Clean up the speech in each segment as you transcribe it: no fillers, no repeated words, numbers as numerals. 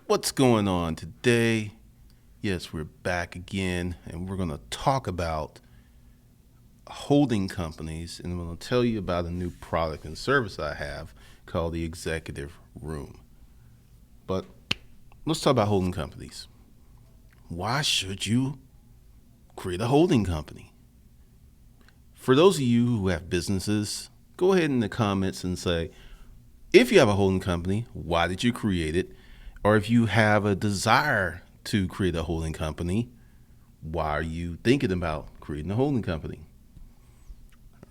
What's going on today? Yes, we're back again, and we're going to talk about holding companies, and I'm going to tell you about a new product and service I have called the Executive Room. But let's talk about holding companies. Why should you create a holding company? For those of you who have businesses, go ahead in the comments and say, if you have a holding company, why did you create it? Or if you have a desire to create a holding company, why are you thinking about creating a holding company?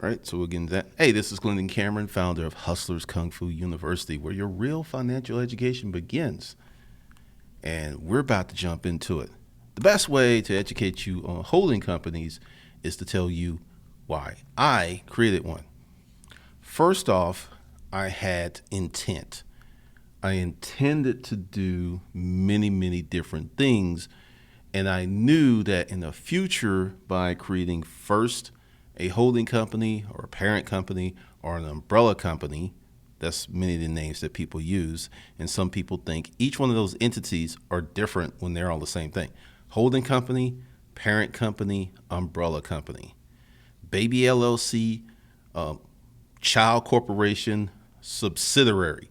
All right, so we'll get into that. Hey, this is Glendon Cameron, founder of Hustlers Kung Fu University, where your real financial education begins. And we're about to jump into it. The best way to educate you on holding companies is to tell you why I created one. First off, I had intent. I intended to do many different things, and I knew that in the future, by creating first a holding company or a parent company or an umbrella company, that's many of the names that people use, and some people think each one of those entities are different when they're all the same thing. Holding company, parent company, umbrella company, baby LLC, child corporation, subsidiary.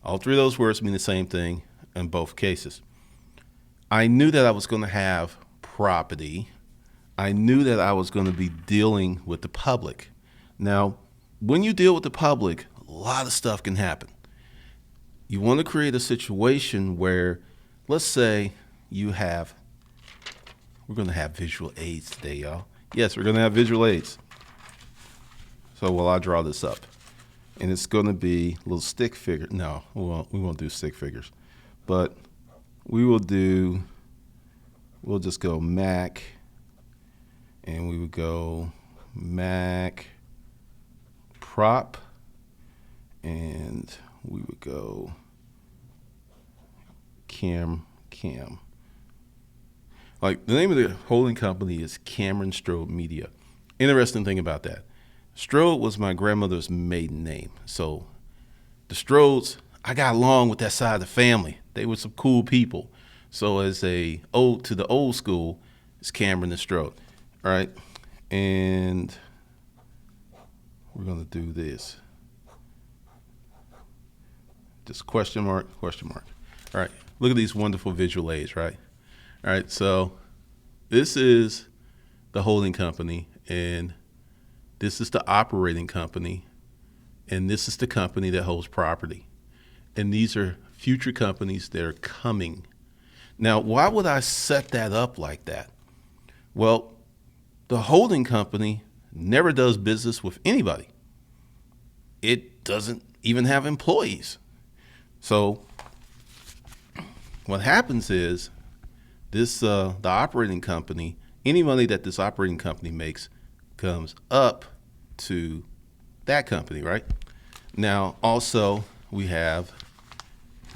All three of those words mean the same thing in both cases. I knew that I was going to have property. I knew that I was going to be dealing with the public. Now, when you deal with the public, a lot of stuff can happen. You want to create a situation where, let's say we're going to have visual aids today, y'all. Yes, we're going to have visual aids. So while I draw this up, and it's going to be a little stick figure. No, we won't do stick figures, but we'll just go Mac, and we would go Mac prop, and we would go cam. Like, the name of the holding company is Cameron Strode Media. Interesting thing about that. Strode was my grandmother's maiden name. So the Strodes, I got along with that side of the family. They were some cool people. So as a ode to the old school, it's Cameron and Strode. All right. And we're going to do this. Just question mark. All right. Look at these wonderful visual aids, right? All right. So this is the holding company, and this is the operating company, and this is the company that holds property. And these are future companies that are coming. Now, why would I set that up like that? Well, the holding company never does business with anybody. It doesn't even have employees. So what happens is the operating company, any money that this operating company makes comes up to that company, right? Now, also, we have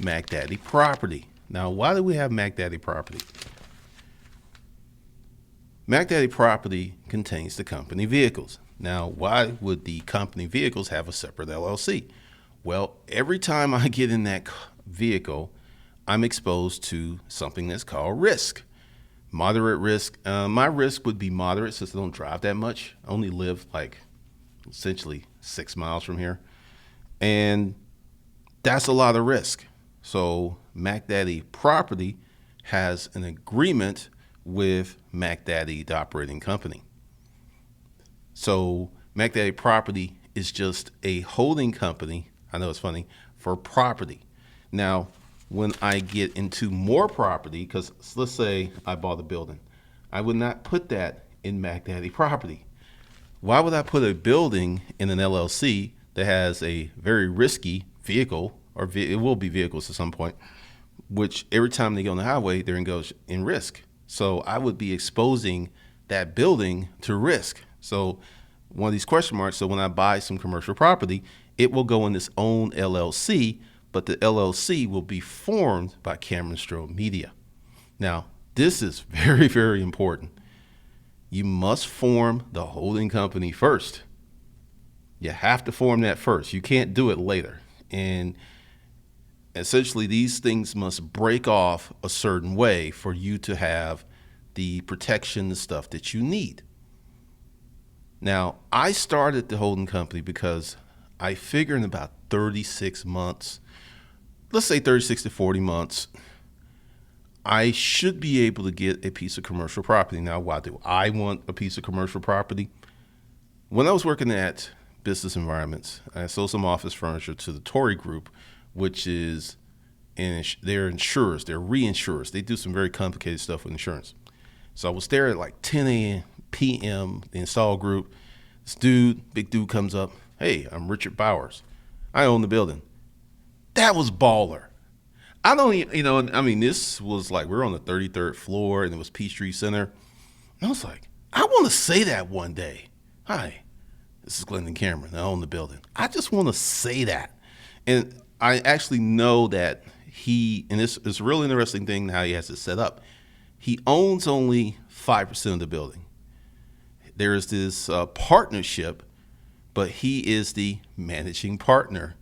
Mac Daddy Property. Now, why do we have Mac Daddy Property? Mac Daddy Property contains the company vehicles. Now, why would the company vehicles have a separate LLC? Well, every time I get in that vehicle, I'm exposed to something that's called risk. Moderate risk. My risk would be moderate since I don't drive that much. I only live like essentially 6 miles from here. And that's a lot of risk. So Mac Daddy Property has an agreement with Mac Daddy, the operating company. So Mac Daddy Property is just a holding company. I know it's funny, for property. Now, when I get into more property, because let's say I bought a building, I would not put that in Mac Daddy Property. Why would I put a building in an LLC that has a very risky vehicle, or it will be vehicles at some point, which every time they go on the highway, they're in risk. So I would be exposing that building to risk. So one of these question marks, so when I buy some commercial property, it will go in its own LLC, but the LLC will be formed by Cameron Strode Media. Now, this is very important. You must form the holding company first. You have to form that first. You can't do it later. And Essentially, these things must break off a certain way for you to have the protection and stuff that you need. Now, I started the holding company because I figure in about 36 months, let's say 36 to 40 months, I should be able to get a piece of commercial property. Now, why do I want a piece of commercial property? When I was working at business environments, I sold some office furniture to the Tory Group, which is, they're insurers, they're reinsurers. They do some very complicated stuff with insurance. So I was there at like 10 p.m., the install group. This big dude comes up. Hey, I'm Richard Bowers. I own the building. That was baller. I don't even, this was like, we're on the 33rd floor and it was Peachtree Center. And I was like, I want to say that one day. Hi, this is Glendon Cameron. I own the building. I just want to say that. And I actually know that and this is a really interesting thing how he has it set up. He owns only 5% of the building. There is this partnership, but he is the managing partner,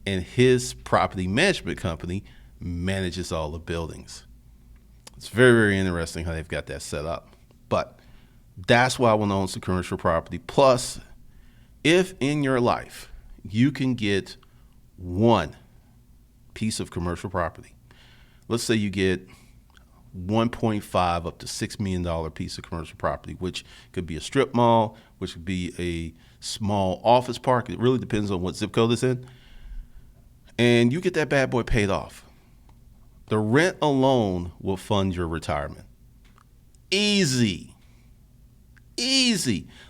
and his property management company manages all the buildings. It's very, very interesting how they've got that set up. But that's why I want to own some commercial property. Plus, if in your life you can get one piece of commercial property, let's say you get 1.5 up to $6 million piece of commercial property, which could be a strip mall, which could be a small office park. It really depends on what zip code it's in. And you get that bad boy paid off. The rent alone will fund your retirement. Easy.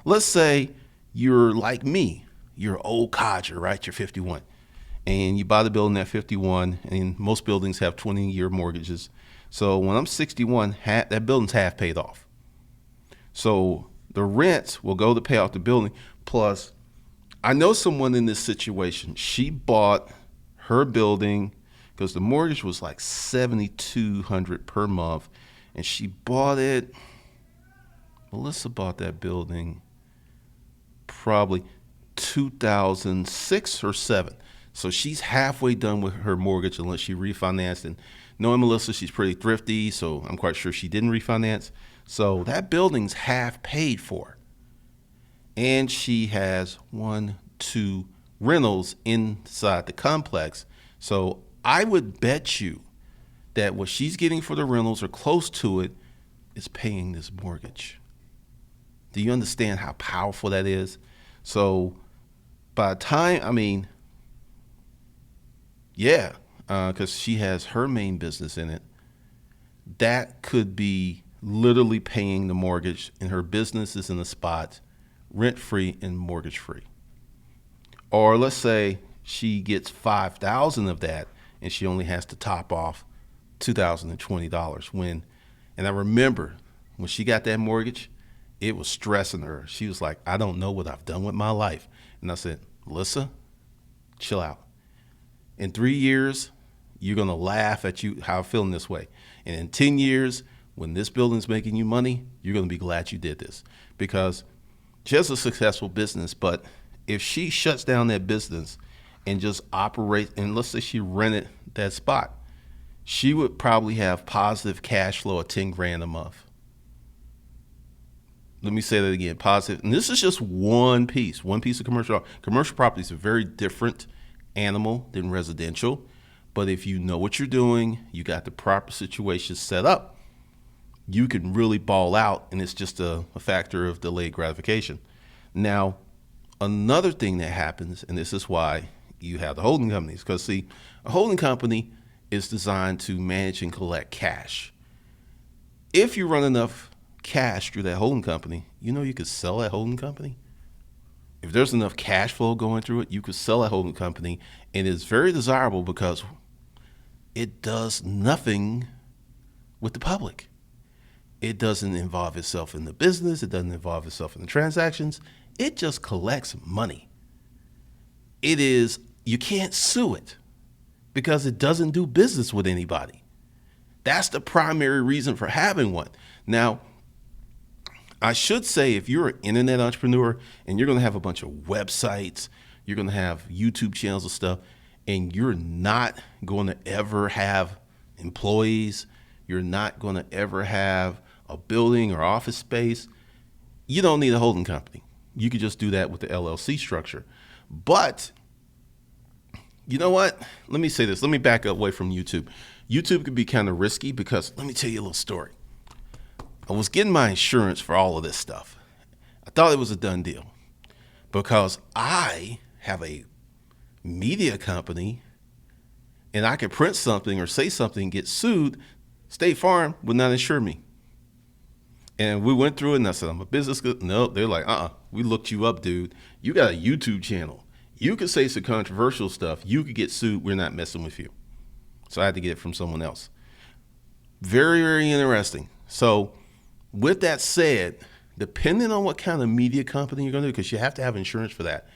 Let's say you're like me. You're an old codger, right? You're 51. And you buy the building at 51, and most buildings have 20-year mortgages. So when I'm 61, that building's half paid off. So the rent will go to pay off the building. Plus, I know someone in this situation. She bought her building because the mortgage was like $7,200 per month, and she bought it. Melissa bought that building probably 2006 or 7. So she's halfway done with her mortgage unless she refinanced. And knowing Melissa, she's pretty thrifty, so I'm quite sure she didn't refinance. So that building's half paid for. And she has 2 rentals inside the complex. So I would bet you that what she's getting for the rentals or close to it is paying this mortgage. Do you understand how powerful that is? So by the time, because she has her main business in it, that could be literally paying the mortgage, and her business is in a spot rent-free and mortgage-free. Or let's say she gets $5,000 of that, and she only has to top off $2,020. And I remember when she got that mortgage, it was stressing her. She was like, I don't know what I've done with my life. And I said, Melissa, chill out. In 3 years, you're going to laugh at how I'm feeling this way. And in 10 years, when this building's making you money, you're going to be glad you did this, because she has a successful business. But if she shuts down that business and just operates, and let's say she rented that spot, she would probably have positive cash flow of 10 grand a month. Let me say that again, positive. And this is just one piece of commercial. Commercial property is a very different animal than residential. But if you know what you're doing, you got the proper situation set up, you can really ball out, and it's just a factor of delayed gratification. Now, another thing that happens, and this is why you have the holding companies, because see, a holding company is designed to manage and collect cash. If you run enough cash through that holding company, you could sell that holding company. If there's enough cash flow going through it, you could sell that holding company, and it's very desirable because it does nothing with the public. It doesn't involve itself in the business. It doesn't involve itself in the transactions. It just collects money. You can't sue it because it doesn't do business with anybody. That's the primary reason for having one. Now, I should say, if you're an internet entrepreneur and you're going to have a bunch of websites, you're going to have YouTube channels and stuff, and you're not going to ever have employees, you're not going to ever have a building or office space, you don't need a holding company. You could just do that with the LLC structure. But you know what? Let me say this. Let me back up away from YouTube. YouTube could be kind of risky because let me tell you a little story. I was getting my insurance for all of this stuff. I thought it was a done deal because I have a media company and I could print something or say something and get sued. State Farm would not insure me. And we went through it and I said, I'm a business. No, they're like, we looked you up, dude. You got a YouTube channel. You could say some controversial stuff. You could get sued. We're not messing with you. So I had to get it from someone else. Very, very interesting. So with that said, depending on what kind of media company you're going to do, because you have to have insurance for that.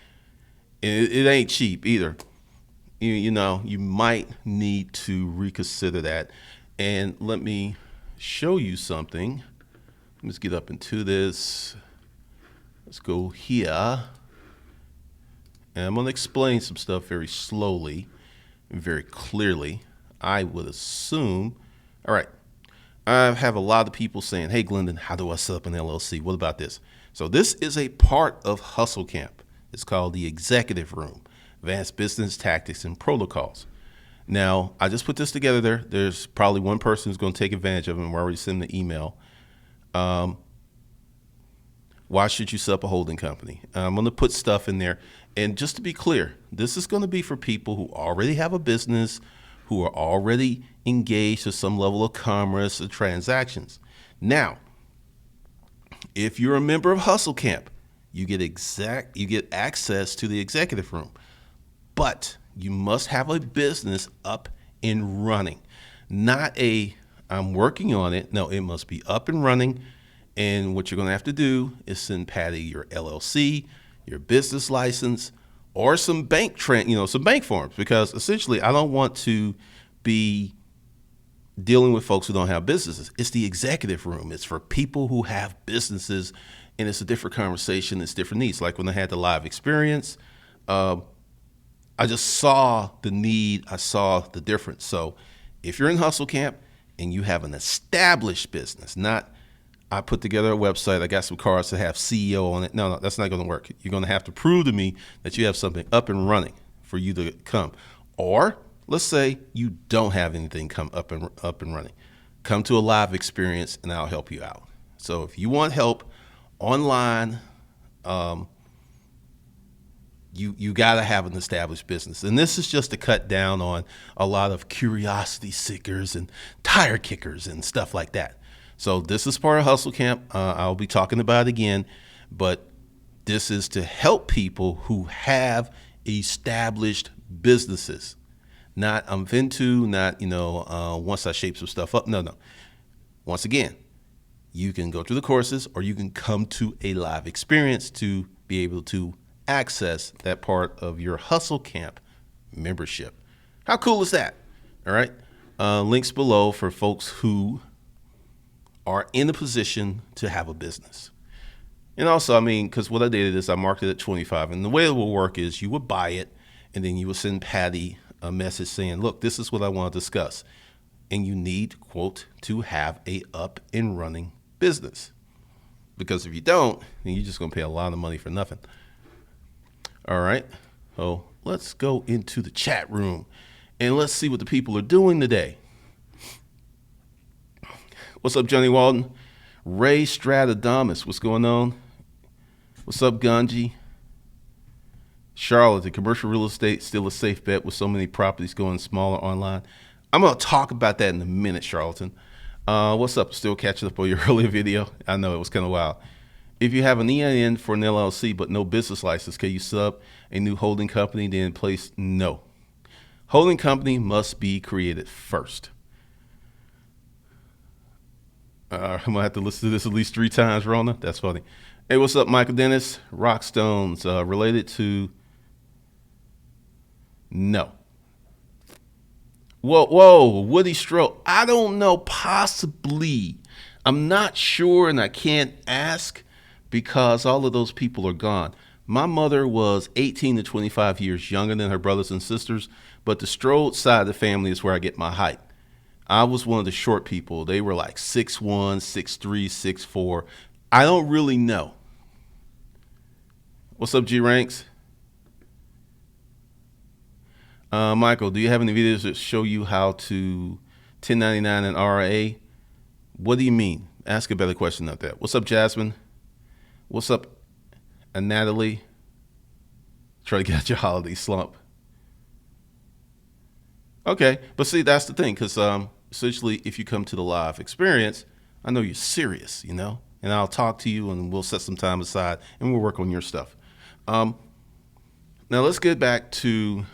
It ain't cheap either. You might need to reconsider that. And let me show you something. Let's get up into this. Let's go here. And I'm going to explain some stuff very slowly and very clearly. I would assume. All right. I have a lot of people saying, hey, Glendon, how do I set up an LLC? What about this? So this is a part of Hustle Camp. It's called the Executive Room, Advanced Business Tactics and Protocols. Now, I just put this together there. There's probably one person who's going to take advantage of it, and we're already sending the email. Why should you set up a holding company? I'm going to put stuff in there. And just to be clear, this is going to be for people who already have a business, who are already engaged to some level of commerce or transactions. Now, if you're a member of Hustle Camp, you get access to the executive room, but you must have a business up and running, not I'm working on it. No, it must be up and running. And what you're going to have to do is send Patty your LLC, your business license, or some bank some bank forms, because essentially I don't want to be dealing with folks who don't have businesses. It's the executive room. It's for people who have businesses, and it's a different conversation. It's different needs. Like when I had the live experience, I just saw the need. I saw the difference. So if you're in Hustle Camp and you have an established business, not I put together a website, I got some cards that have CEO on it. No, that's not going to work. You're going to have to prove to me that you have something up and running for you to come. Or let's say you don't have anything come up and running. Come to a live experience and I'll help you out. So if you want help online, you got to have an established business. And this is just to cut down on a lot of curiosity seekers and tire kickers and stuff like that. So this is part of Hustle Camp. I'll be talking about it again, but this is to help people who have established businesses. Not I'm into, not, once I shape some stuff up. No. Once again, you can go through the courses or you can come to a live experience to be able to access that part of your Hustle Camp membership. How cool is that? All right. Links below for folks who are in a position to have a business. And also, because what I did is I marked it at 25. And the way it will work is you would buy it and then you would send Patty a message saying, look, this is what I want to discuss. And you need, quote, to have a up and running business. Because if you don't, then you're just going to pay a lot of money for nothing. All right. So let's go into the chat room and let's see what the people are doing today. What's up, Johnny Walden? Ray Stradamus, what's going on? What's up, Ganji? Charlotte, the commercial real estate still a safe bet with so many properties going smaller online. I'm going to talk about that in a minute, Charlatan. What's up? Still catching up on your earlier video? I know it was kind of wild. If you have an EIN for an LLC but no business license, can you set up a new holding company then in place? No. Holding company must be created first. I'm going to have to listen to this at least 3 times, Rona. That's funny. Hey, what's up, Michael Dennis? Rockstones related to... No. Whoa, Woody Stroh. I don't know, possibly. I'm not sure, and I can't ask because all of those people are gone. My mother was 18 to 25 years younger than her brothers and sisters, But the Strode side of the family is where I get my height. I was one of the short people. They were like 6'1", 6'3", 6'4". I don't really know. What's up, G Ranks? Michael, do you have any videos that show you how to 1099 and RA? What do you mean? Ask a better question of that. What's up, Jasmine? What's up, Natalie? Try to get out your holiday slump. Okay, but see, that's the thing, because essentially, if you come to the live experience, I know you're serious, and I'll talk to you, and we'll set some time aside, and we'll work on your stuff. Now let's get back to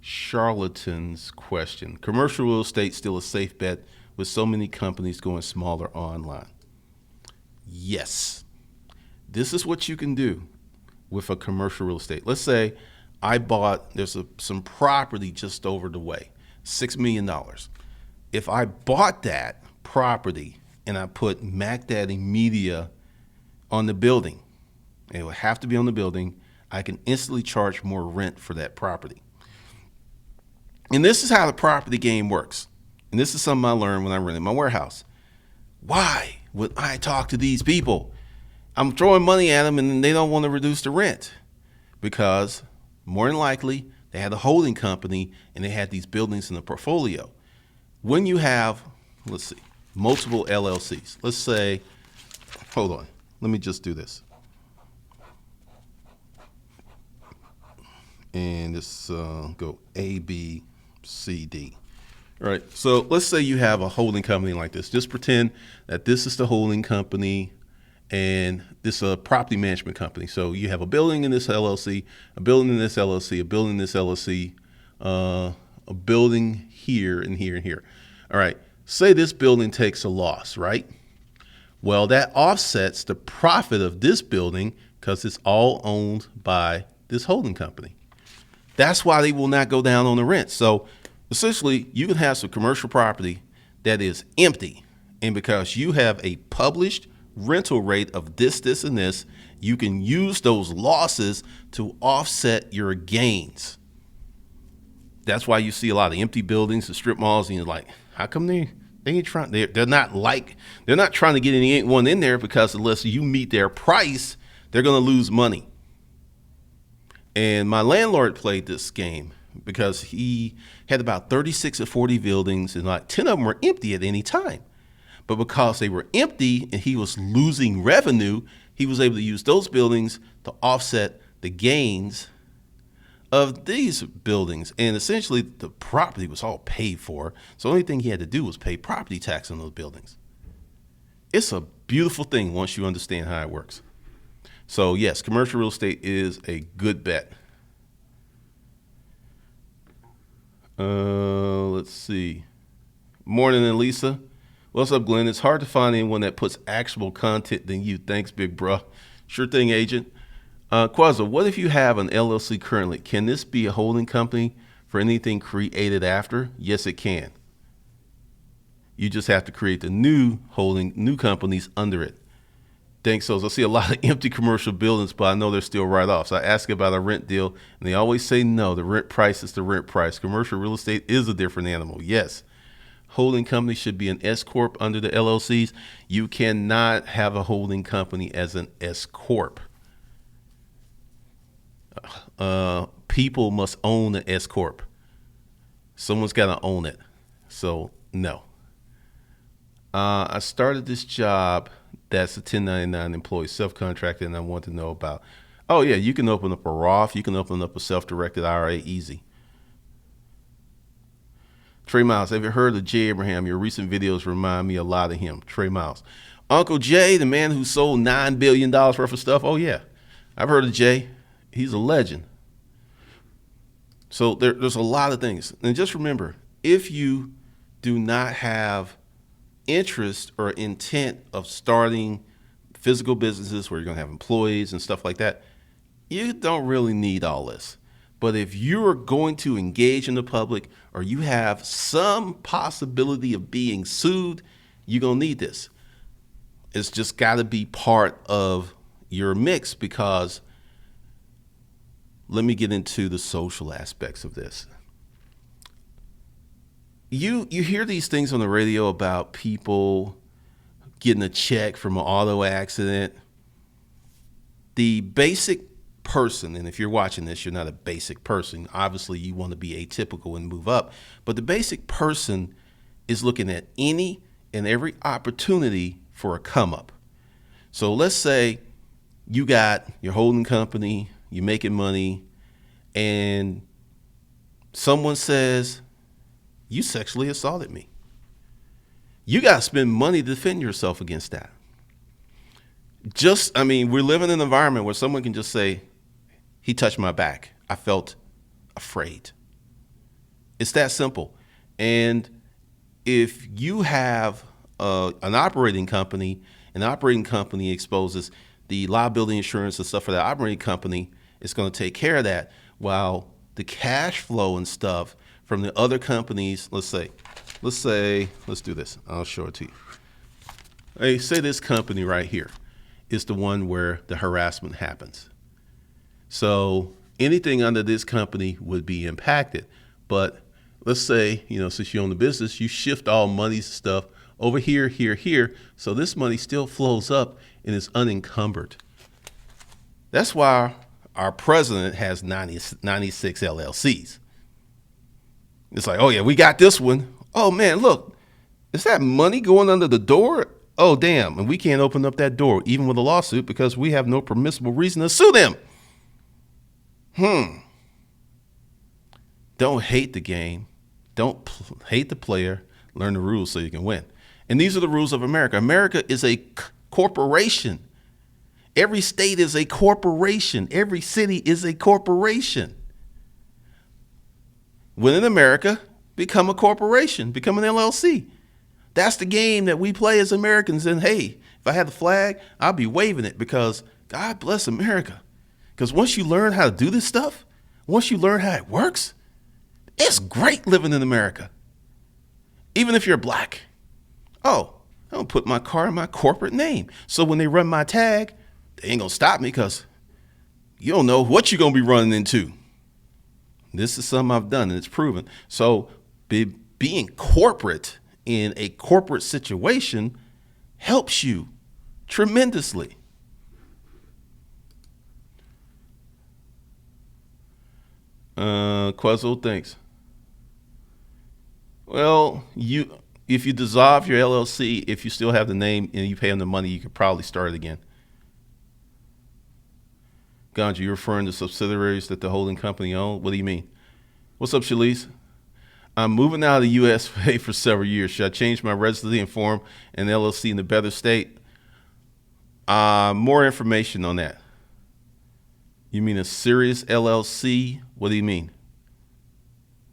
Charlatan's question. Commercial real estate still a safe bet with so many companies going smaller online? Yes. This is what you can do with a commercial real estate. Let's say I bought, there's some property just over the way, $6 million. If I bought that property and I put Mac Daddy Media on the building, it would have to be on the building, I can instantly charge more rent for that property. And this is how the property game works. And this is something I learned when I rented my warehouse. Why would I talk to these people? I'm throwing money at them and they don't want to reduce the rent, because more than likely they had a holding company and they had these buildings in the portfolio. When you have, let's see, multiple LLCs, let's say, hold on, let me just do this. And this go A, B, C, D. All right, so let's say you have a holding company like this. Just pretend that this is the holding company and this is a property management company. So you have a building in this LLC, a building in this LLC, a building in this LLC, a building here and here and here. All right, say this building takes a loss, right? Well, that offsets the profit of this building because it's all owned by this holding company. That's why they will not go down on the rent. So essentially, you can have some commercial property that is empty, and because you have a published rental rate of this, and this, you can use those losses to offset your gains. That's why you see a lot of empty buildings and strip malls, and you're like, how come they ain't trying? They're not trying to get anyone in there, because unless you meet their price, they're going to lose money. And my landlord played this game because he had about 36 or 40 buildings, and like 10 of them were empty at any time. But because they were empty and he was losing revenue, he was able to use those buildings to offset the gains of these buildings. And essentially, the property was all paid for. So the only thing he had to do was pay property tax on those buildings. It's a beautiful thing once you understand how it works. So yes, commercial real estate is a good bet. Let's see. Morning, Elisa. What's up, Glenn? It's hard to find anyone that puts actual content than you. Thanks, big bro. Sure thing, agent. Quazza, what if you have an LLC currently? Can this be a holding company for anything created after? Yes, it can. You just have to create the new companies under it. Thanks. So I see a lot of empty commercial buildings, but I know they're still write-offs. I ask about a rent deal, and they always say no. The rent price is the rent price. Commercial real estate is a different animal. Yes. Holding company should be an S corp under the LLCs. You cannot have a holding company as an S corp. People must own an S corp. Someone's got to own it. So no. I started this job that's a 1099 employee, self-contracted, and I want to know about. Oh yeah, you can open up a Roth. You can open up a self-directed IRA, easy. Trey Miles, have you heard of Jay Abraham? Your recent videos remind me a lot of him. Trey Miles. Uncle Jay, the man who sold $9 billion worth of stuff. Oh yeah, I've heard of Jay. He's a legend. So there's a lot of things. And just remember, if you do not have interest or intent of starting physical businesses where you're going to have employees and stuff like that, you don't really need all this. But if you're going to engage in the public, or you have some possibility of being sued, you're going to need this. It's just got to be part of your mix, because let me get into the social aspects of this. You hear these things on the radio about people getting a check from an auto accident. The basic person, and if you're watching this, you're not a basic person. Obviously, you want to be atypical and move up. But the basic person is looking at any and every opportunity for a come up. So let's say you got your holding company, you're making money, and someone says, you sexually assaulted me. You got to spend money to defend yourself against that. We're living in an environment where someone can just say, he touched my back. I felt afraid. It's that simple. And if you have an operating company, and the operating company exposes the liability insurance and stuff for that operating company, it's going to take care of that, while the cash flow and stuff from the other companies, let's do this. I'll show it to you. Hey, say this company right here is the one where the harassment happens. So anything under this company would be impacted. But let's say, since you own the business, you shift all money stuff over here, here, here. So this money still flows up and is unencumbered. That's why our president has 96 LLCs. It's like, oh yeah, we got this one. Oh man, look, is that money going under the door? Oh damn, and we can't open up that door even with a lawsuit because we have no permissible reason to sue them. Don't hate the game. Don't hate the player. Learn the rules so you can win. And these are the rules of America. America is a corporation. Every state is a corporation. Every city is a corporation. When in America, become a corporation, become an LLC. That's the game that we play as Americans. And hey, if I had the flag, I'd be waving it because God bless America. Because once you learn how to do this stuff, once you learn how it works, it's great living in America. Even if you're black. Oh, I don't put my car in my corporate name. So when they run my tag, they ain't going to stop me because you don't know what you're going to be running into. This is something I've done and it's proven. So being corporate in a corporate situation helps you tremendously. Quetzal, thanks. Well, if you dissolve your LLC, if you still have the name and you pay them the money, you could probably start it again. Ganja, you're referring to subsidiaries that the holding company owns? What do you mean? What's up, Shalise? I'm moving out of the U.S. for several years. Should I change my residency and form an LLC in a better state? More information on that. You mean a serious LLC? What do you mean?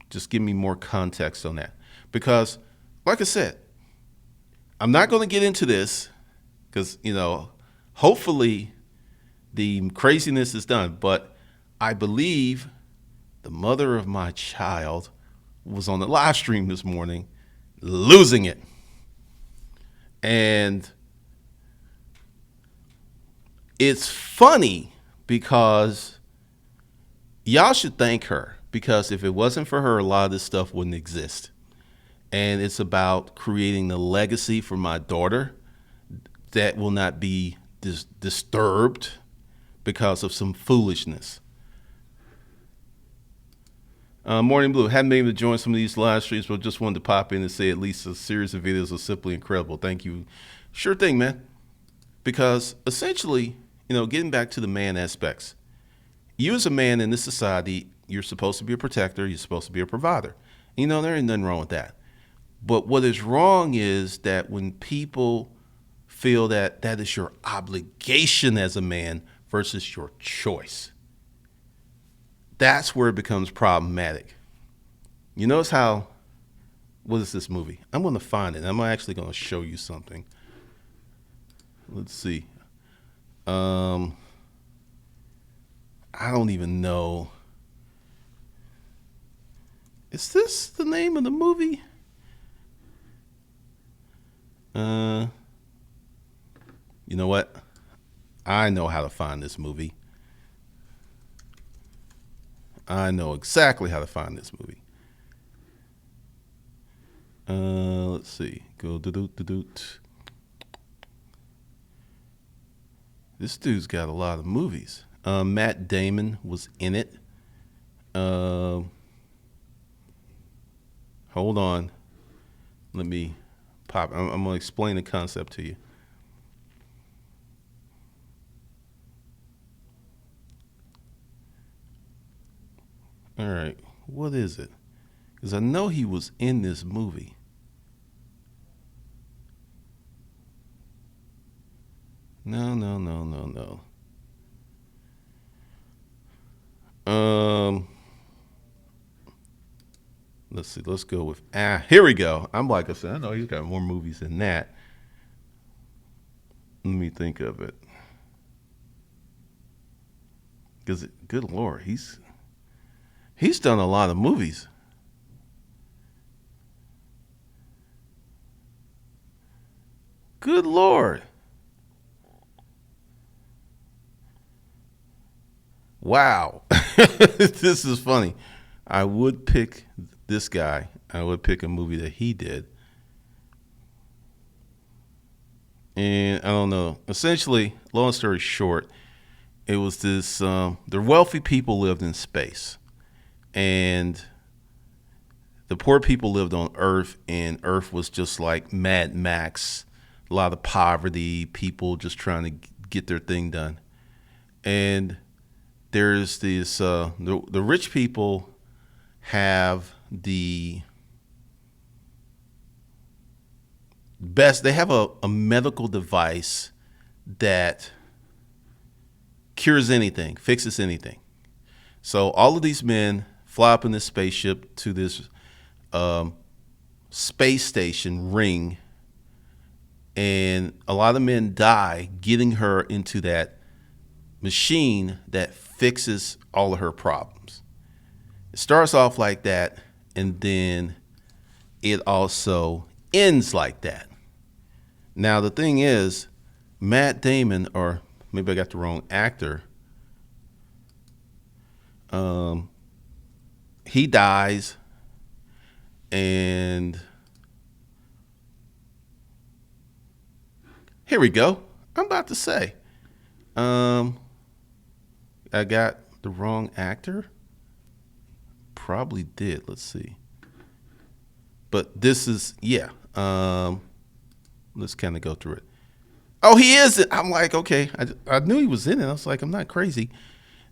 Just give me more context on that. Because, like I said, I'm not going to get into this because, hopefully the craziness is done. But I believe the mother of my child was on the live stream this morning losing it. And it's funny because y'all should thank her, because if it wasn't for her, a lot of this stuff wouldn't exist. And it's about creating the legacy for my daughter that will not be disturbed because of some foolishness. Morning Blue, hadn't been able to join some of these live streams, but just wanted to pop in and say at least a series of videos are simply incredible. Thank you. Sure thing, man. Because essentially, getting back to the man aspects, you as a man in this society, you're supposed to be a protector. You're supposed to be a provider. There ain't nothing wrong with that. But what is wrong is that when people feel that that is your obligation as a man versus your choice, that's where it becomes problematic. You notice how, what is this movie? I'm going to find it. I'm actually going to show you something. Let's see. I don't even know. Is this the name of the movie? You know what? I know how to find this movie. I know exactly how to find this movie. Let's see. Go doot. This dude's got a lot of movies. Matt Damon was in it. Uh, Hold on. Let me pop. I'm going to explain the concept to you. All right. What is it? Because I know he was in this movie. No. Um, let's see. Let's go with here we go. I'm like I said, I know he's got more movies than that. Let me think of it. Because good lord, he's done a lot of movies. Good lord. Wow. This is funny. I would pick this guy. I would pick a movie that he did. And I don't know. Essentially, long story short, it was this the wealthy people lived in space. And the poor people lived on Earth, and Earth was just like Mad Max, a lot of poverty, people just trying to get their thing done. And there's this the rich people have the best. They have a medical device that cures anything, fixes anything. So all of these men fly up in this spaceship to this um, space station ring, and a lot of men die getting her into that machine that fixes all of her problems. It starts off like that, and then it also ends like that. Now, the thing is, Matt Damon, or maybe I got the wrong actor, um, he dies, and here we go. I'm about to say, um, I got the wrong actor. Probably did. Let's see. But this is, yeah. Let's kind of go through it. Oh, he is. I'm like, okay. I knew he was in it. I was like, I'm not crazy.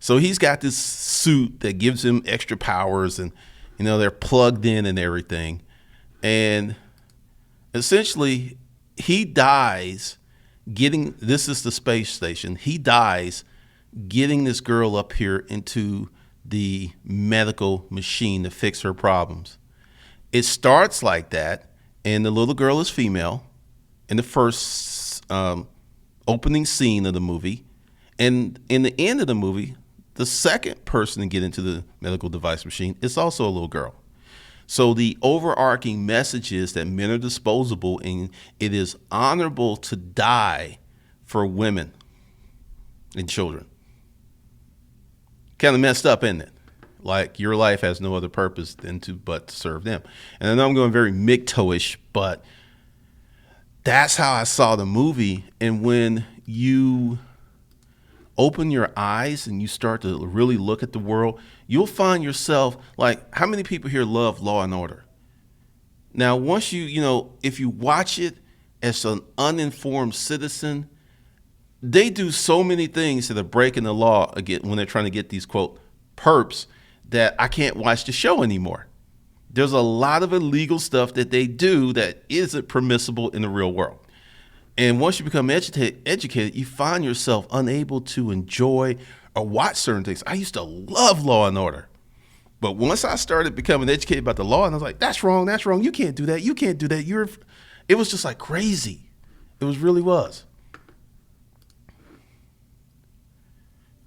So he's got this suit that gives him extra powers, and they're plugged in and everything. And essentially, he dies getting. This is the space station. He dies getting this girl up here into the medical machine to fix her problems. It starts like that, and the little girl is female in the first opening scene of the movie. And in the end of the movie, the second person to get into the medical device machine is also a little girl. So the overarching message is that men are disposable, and it is honorable to die for women and children. Kind of messed up, isn't it? Like, your life has no other purpose than to serve them. And I know I'm going very MGTOW-ish, but that's how I saw the movie. And when you open your eyes and you start to really look at the world, you'll find yourself like, how many people here love Law and Order? Now, once if you watch it as an uninformed citizen, they do so many things that are breaking the law again when they're trying to get these, quote, perps, that I can't watch the show anymore. There's a lot of illegal stuff that they do that isn't permissible in the real world. And once you become educated, you find yourself unable to enjoy or watch certain things. I used to love Law and Order. But once I started becoming educated about the law, and I was like, that's wrong. You can't do that. You can't do that. It was just like crazy. It really was.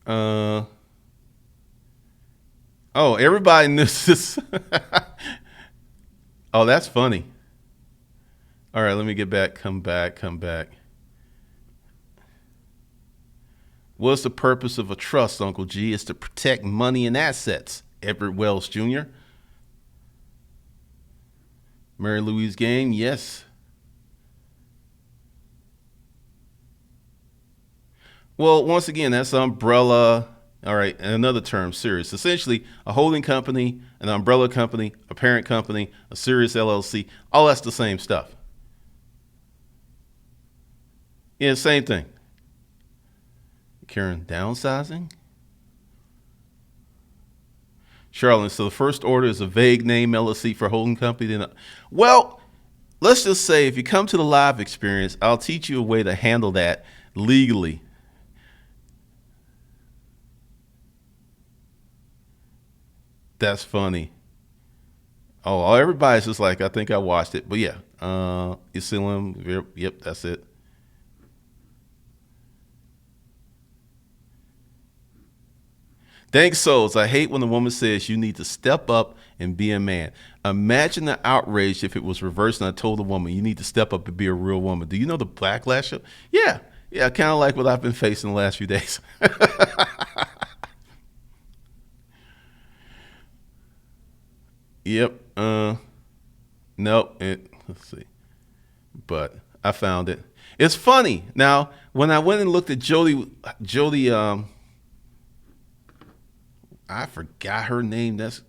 Oh, everybody knew this. Oh, that's funny. All right, let me get back. Come back. What's the purpose of a trust, Uncle G? It's to protect money and assets. Edward Wells Jr., Mary Louise Game, yes. Well, once again, that's umbrella. All right, and another term, Sirius. Essentially, a holding company, an umbrella company, a parent company, a Sirius LLC. All that's the same stuff. Yeah, same thing. Karen, downsizing? Charlotte, so the first order is a vague name LLC for holding company. Then, well, let's just say if you come to the live experience, I'll teach you a way to handle that legally. That's funny. Oh, everybody's just like, I think I watched it. But yeah, Isilim, yep, that's it. Thanks, souls. I hate when a woman says you need to step up and be a man. Imagine the outrage if it was reversed and I told a woman you need to step up and be a real woman. Do you know the backlash? Yeah, yeah, kind of like what I've been facing the last few days. Yep. Nope. Let's see. But I found it. It's funny. Now, when I went and looked at Jodie, I forgot her name. That's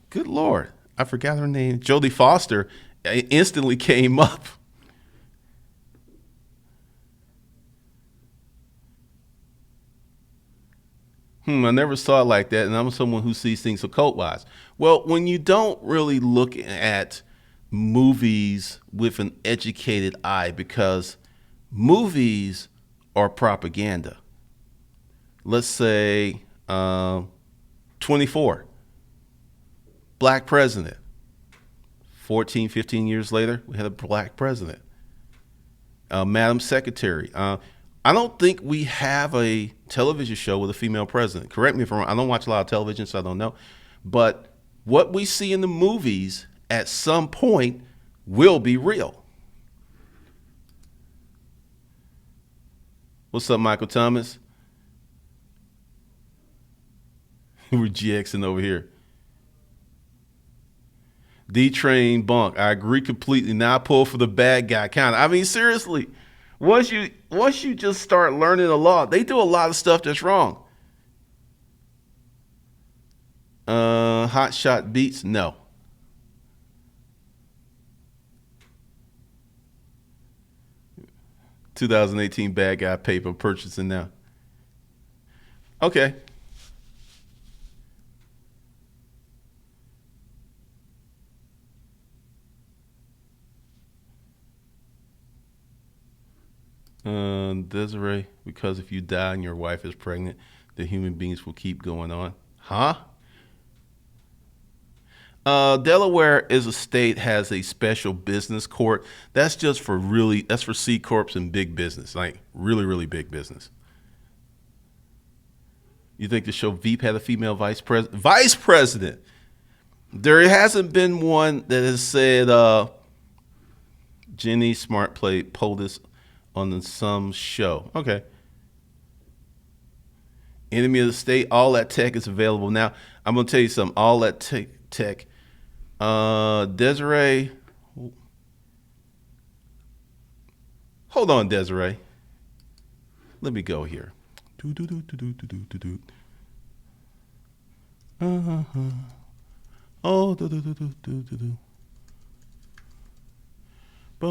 good Lord. I forgot her name. Jodie Foster instantly came up. I never saw it like that, and I'm someone who sees things occult wise. Well, when you don't really look at movies with an educated eye, because movies are propaganda. Let's say 24, black president. 14, 15 years later, we had a black president. Madam Secretary. I don't think we have a television show with a female president. Correct me if I'm wrong. I don't watch a lot of television, so I don't know. But what we see in the movies at some point will be real. What's up, Michael Thomas? We're GXing over here. D-Train Bunk. I agree completely. Now I pull for the bad guy kind of. I mean, seriously. Once you just start learning the law, they do a lot of stuff that's wrong. Hot shot beats, no. (2018) bad guy paper purchasing now. Okay. Desiree, because if you die and your wife is pregnant, the human beings will keep going on. Huh? Delaware is a state, has a special business court. That's just for that's for C corps and big business, like really, really big business. You think the show Veep had a female vice president? Vice president. There hasn't been one that has said, Jenny Smart played POTUS on some show. Okay. Enemy of the state, all that tech is available now. I'm gonna tell you something. All that tech. Desiree, hold on, Desiree. Let me go here. Oh,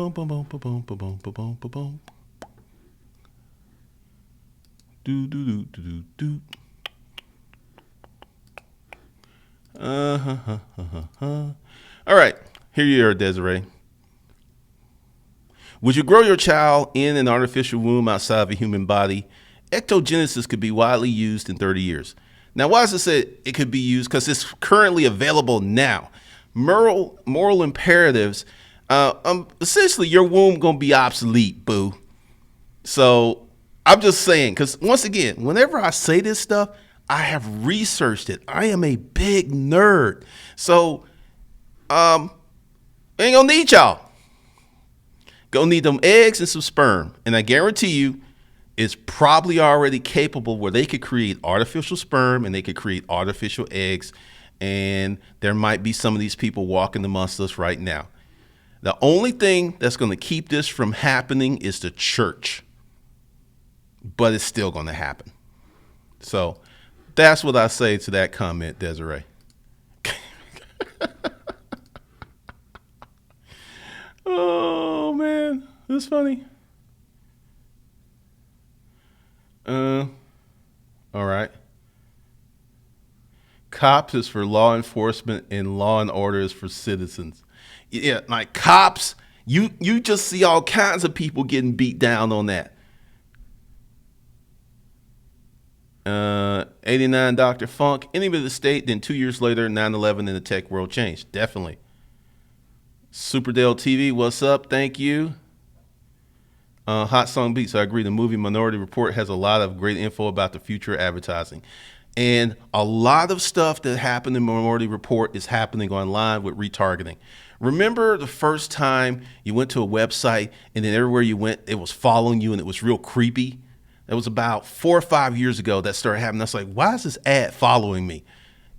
boom, boom, boom, boom, boom, boom, boom, boom, boom. Do do do do do do. All right, here you are, Desiree. Would you grow your child in an artificial womb outside of a human body? Ectogenesis could be widely used in 30 years. Now, why does it say it could be used? Because it's currently available now. Moral imperatives. Essentially, your womb gonna be obsolete, boo. So I'm just saying, because once again, whenever I say this stuff, I have researched it. I am a big nerd. So ain't gonna need y'all. Gonna need them eggs and some sperm. And I guarantee you, is probably already capable where they could create artificial sperm and they could create artificial eggs. And there might be some of these people walking amongst us right now. The only thing that's going to keep this from happening is the church, but it's still going to happen. So that's what I say to that comment, Desiree. Oh man, that's funny. All right. Cops is for law enforcement and law and order is for citizens. Yeah, like cops, you just see all kinds of people getting beat down on that. 89 Dr. Funk, enemy of the state, then 2 years later, 9/11 in the tech world changed. Definitely. Superdale TV, what's up? Thank you. Hot Song Beats, I agree. The movie Minority Report has a lot of great info about the future of advertising. And a lot of stuff that happened in Minority Report is happening online with retargeting. Remember the first time you went to a website and then everywhere you went, it was following you and it was real creepy? It was about 4 or 5 years ago that started happening. That's like, why is this ad following me?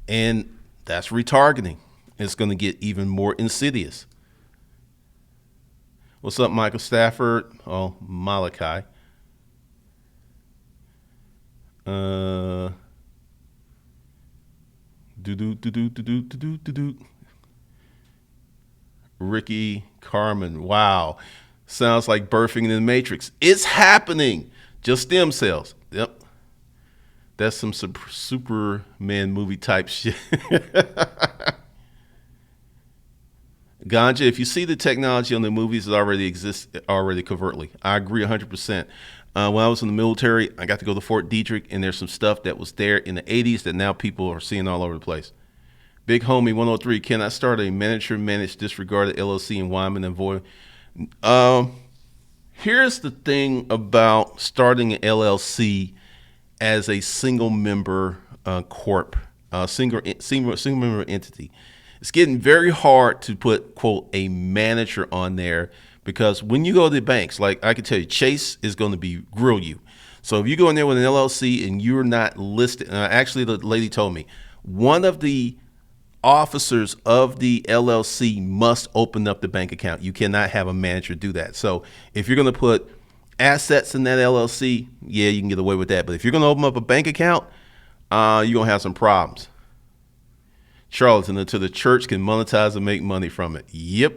And that's retargeting. It's going to get even more insidious. What's up, Michael Stafford? Oh, Malachi. Ricky Carmen. Wow. Sounds like birthing in the Matrix. It's happening. Just stem cells. Yep. That's some Superman movie type shit. Ganja, if you see the technology on the movies, it already exists already covertly. I agree 100%. When I was in the military, I got to go to Fort Detrick, and there's some stuff that was there in the 80s that now people are seeing all over the place. Big Homie 103, can I start a manager-managed disregarded LLC in Wyman and Voy? Here's the thing about starting an LLC as a single member corp, single member entity. It's getting very hard to put, quote, a manager on there because when you go to the banks, like I can tell you, Chase is going to grill you. So if you go in there with an LLC and you're not listed, actually the lady told me, one of the officers of the LLC must open up the bank account. You cannot have a manager do that. So if you're going to put assets in that LLC, yeah, you can get away with that. But if you're going to open up a bank account, you're going to have some problems. Charlatan, until the church can monetize and make money from it. Yep.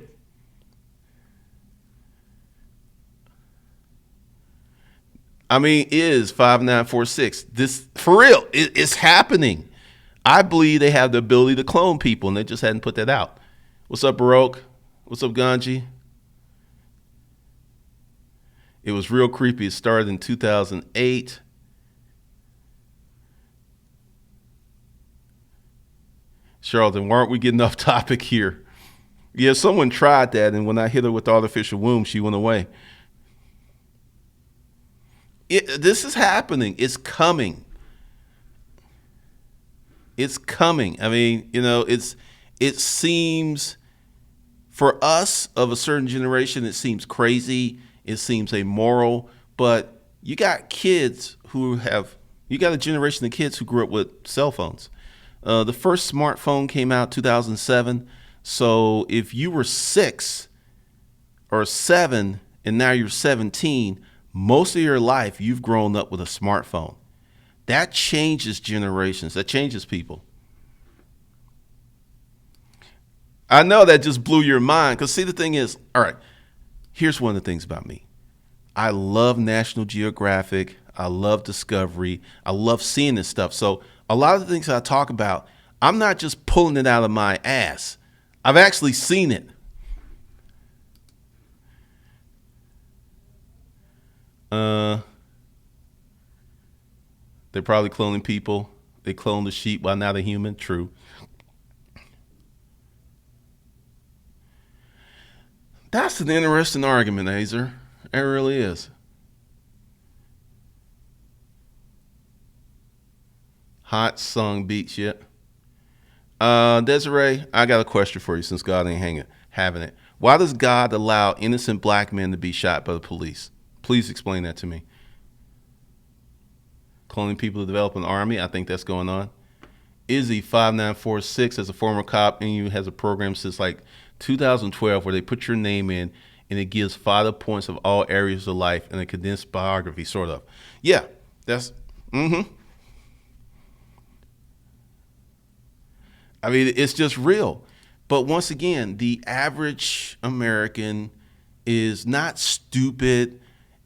I mean, it is 5946. This, for real, it's happening. I believe they have the ability to clone people, and they just hadn't put that out. What's up, Baroque? What's up, Ganji? It was real creepy. It started in 2008. Charlton, why aren't we getting off topic here? Yeah, someone tried that, and when I hit her with artificial womb, she went away. This is happening. It's coming. It's coming. I mean, it seems, for us of a certain generation, it seems crazy. It seems amoral. But you got you got a generation of kids who grew up with cell phones. The first smartphone came out 2007. So if you were 6 or 7 and now you're 17, most of your life you've grown up with a smartphone. That changes generations. That changes people. I know that just blew your mind because see, the thing is, all right, here's one of the things about me. I love National Geographic. I love Discovery. I love seeing this stuff. So a lot of the things I talk about, I'm not just pulling it out of my ass. I've actually seen it. They're probably cloning people. They clone the sheep while not a human. True. That's an interesting argument, Azer. It really is. Hot song beats yet. Desiree, I got a question for you since God ain't having it. Why does God allow innocent black men to be shot by the police? Please explain that to me. Cloning people to develop an army. I think that's going on. Izzy 5946 as a former cop, and you has a program since like 2012 where they put your name in and it gives 5 points of all areas of life and a condensed biography, sort of. Yeah, that's. I mean, it's just real. But once again, the average American is not stupid.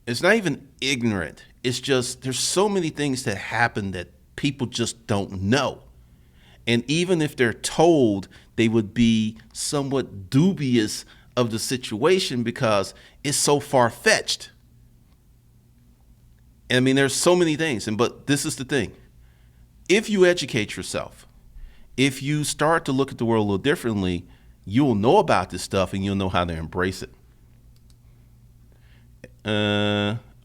It's not even ignorant. It's just there's so many things that happen that people just don't know. And even if they're told, they would be somewhat dubious of the situation because it's so far-fetched. And I mean, there's so many things. But this is the thing. If you educate yourself, if you start to look at the world a little differently, you'll know about this stuff and you'll know how to embrace it.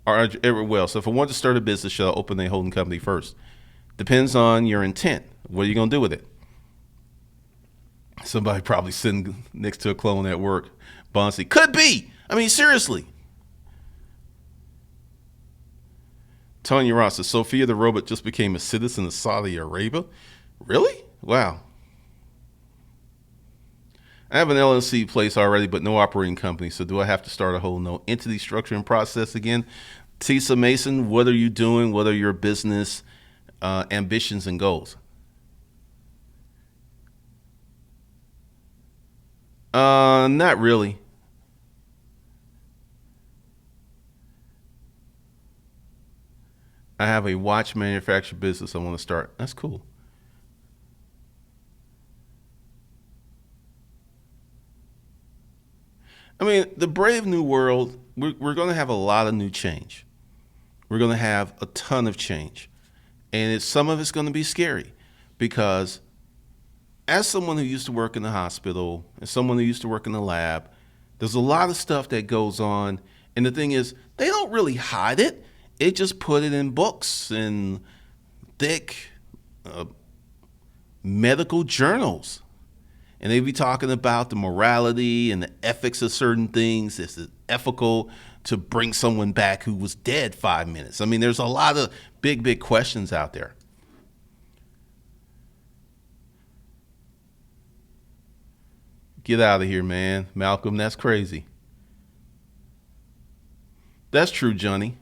Edward Wells. So if I want to start a business, should I open a holding company first? Depends on your intent. What are you going to do with it? Somebody probably sitting next to a clone at work. Bonsi. Could be. I mean, seriously. Tanya Ross says, Sophia the robot just became a citizen of Saudi Arabia. Really? Wow. I have an LLC place already, but no operating company. So do I have to start a whole no entity structure and process again? Tisa Mason, what are you doing? What are your business ambitions and goals? Not really. I have a watch manufacturer business I want to start. That's cool. I mean, the brave new world, we're going to have a lot of new change. We're going to have a ton of change. And some of it's going to be scary because as someone who used to work in the hospital and someone who used to work in the lab, there's a lot of stuff that goes on. And the thing is, they don't really hide it. They just put it in books and thick medical journals. And they be talking about the morality and the ethics of certain things. Is it ethical to bring someone back who was dead 5 minutes? I mean, there's a lot of big questions out there. Get out of here, man. Malcolm, that's crazy. That's true, Johnny.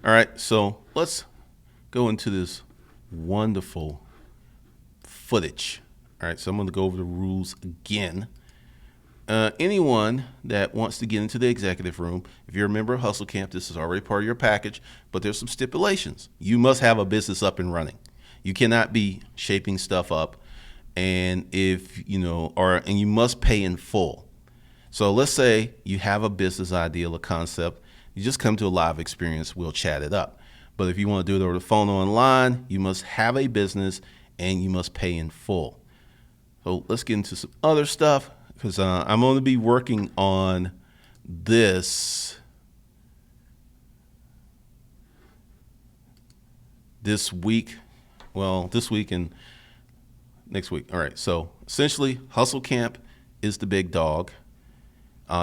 All right, so let's go into this wonderful footage. All right, so I'm going to go over the rules again. Anyone that wants to get into the executive room, if you're a member of Hustle Camp, this is already part of your package, but there's some stipulations. You must have a business up and running. You cannot be shaping stuff up, and if you know, and you must pay in full. So let's say you have a business idea or concept, you just come to a live experience, we'll chat it up. But if you want to do it over the phone or online, you must have a business and you must pay in full. So let's get into some other stuff because I'm going to be working on this week. Well, this week and next week. All right. So essentially, Hustle Camp is the big dog.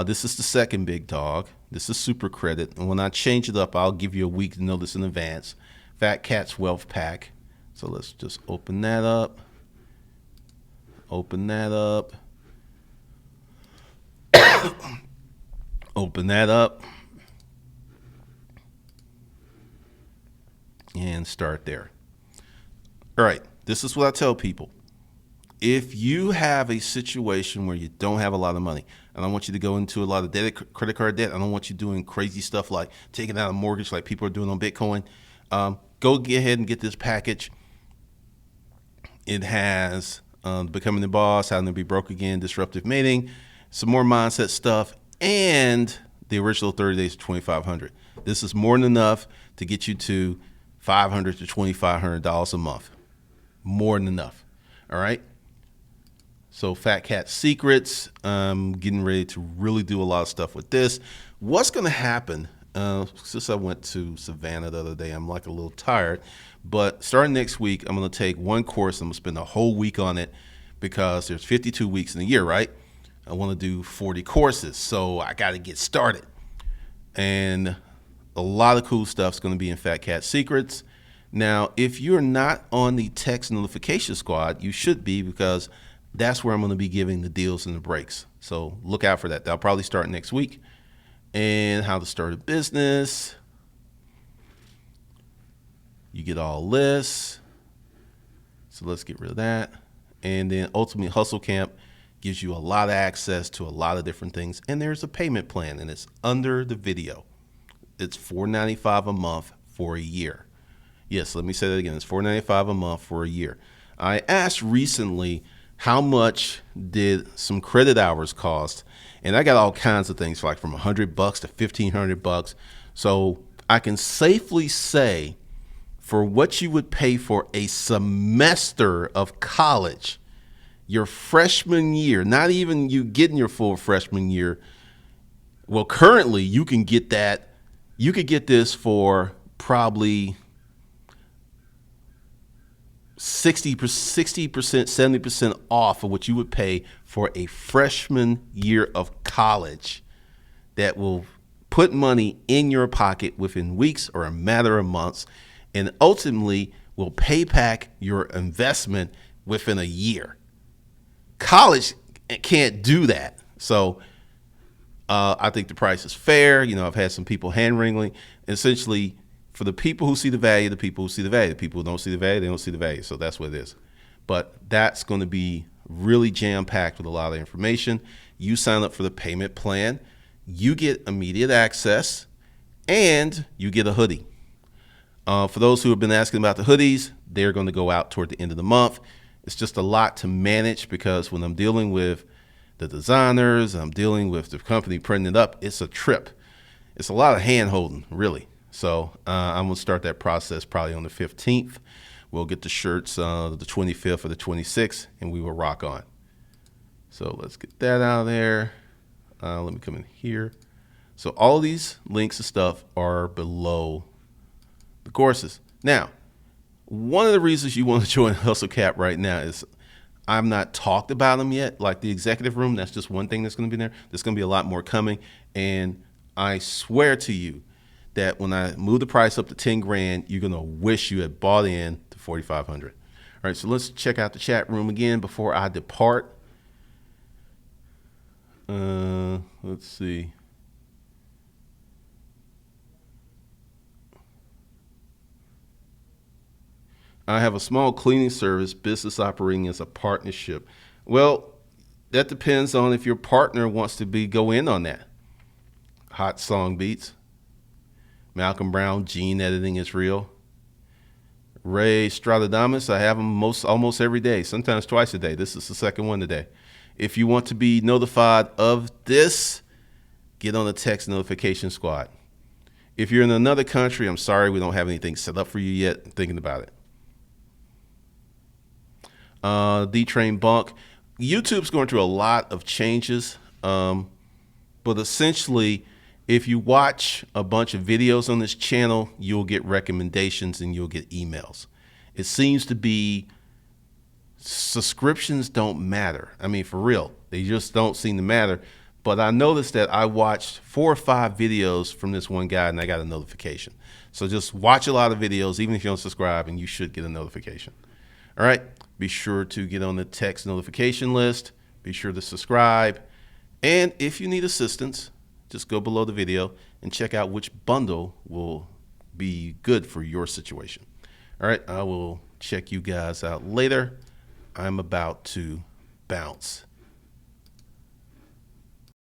This is the second big dog. This is Super Credit. And when I change it up, I'll give you a week notice in advance. Fat Cat's Wealth Pack. So let's just open that up. Open that up. Open that up. And start there. All right. This is what I tell people. If you have a situation where you don't have a lot of money, I don't want you to go into a lot of credit card debt. I don't want you doing crazy stuff like taking out a mortgage like people are doing on Bitcoin. Go get ahead and get this package. It has Becoming the Boss, How to Be Broke Again, Disruptive Mating, some more mindset stuff, and the original 30 Days to 2,500. This is more than enough to get you to $500 to $2,500 a month. More than enough. All right. So Fat Cat Secrets, I'm getting ready to really do a lot of stuff with this. What's going to happen, since I went to Savannah the other day, I'm like a little tired, but starting next week, I'm going to take one course. I'm going to spend a whole week on it because there's 52 weeks in a year, right? I want to do 40 courses, so I got to get started. And a lot of cool stuff is going to be in Fat Cat Secrets. Now, if you're not on the text notification squad, you should be, because that's where I'm going to be giving the deals and the breaks. So look out for that. That'll probably start next week. And how to start a business. You get all this. So let's get rid of that. And then ultimately, Hustle Camp gives you a lot of access to a lot of different things. And there's a payment plan, and it's under the video. It's $4.95 a month for a year. Yes, let me say that again. It's $4.95 a month for a year. I asked recently, how much did some credit hours cost? And I got all kinds of things, like from $100 to $1,500. So I can safely say, for what you would pay for a semester of college, your freshman year, not even you getting your full freshman year. Well, currently you can get that. You could get this for probably 60%, 70% off of what you would pay for a freshman year of college, that will put money in your pocket within weeks or a matter of months, and ultimately will pay back your investment within a year. College can't do that. So I think the price is fair. I've had some people hand-wringing. Essentially, for the people who see the value, the people who see the value. The people who don't see the value, they don't see the value. So that's what it is. But that's going to be really jam-packed with a lot of information. You sign up for the payment plan, you get immediate access, and you get a hoodie. For those who have been asking about the hoodies, they're going to go out toward the end of the month. It's just a lot to manage, because when I'm dealing with the designers, I'm dealing with the company printing it up, it's a trip. It's a lot of hand-holding, really. So I'm going to start that process probably on the 15th. We'll get the shirts the 25th or the 26th, and we will rock on. So let's get that out of there. Let me come in here. So all these links and stuff are below the courses. Now, one of the reasons you want to join Hustle Cap right now is I'm not talked about them yet. Like the executive room, that's just one thing that's going to be there. There's going to be a lot more coming. And I swear to you that when I move the price up to 10 grand, you're going to wish you had bought in to 4,500. All right, so let's check out the chat room again before I depart. Let's see. I have a small cleaning service, business operating as a partnership. Well, that depends on if your partner wants to go in on that. Hot song beats. Malcolm Brown, gene editing is real. Ray Stradamus, I have them almost every day, sometimes twice a day. This is the second one today. If you want to be notified of this, get on the text notification squad. If you're in another country, I'm sorry, we don't have anything set up for you yet. I'm thinking about it. D-Train Bunk. YouTube's going through a lot of changes, but essentially, if you watch a bunch of videos on this channel, you'll get recommendations and you'll get emails. It seems to be subscriptions don't matter. I mean, for real, they just don't seem to matter. But I noticed that I watched 4 or 5 videos from this one guy and I got a notification. So just watch a lot of videos, even if you don't subscribe, and you should get a notification. All right, be sure to get on the text notification list. Be sure to subscribe. And if you need assistance, just go below the video and check out which bundle will be good for your situation. All right, I will check you guys out later. I'm about to bounce.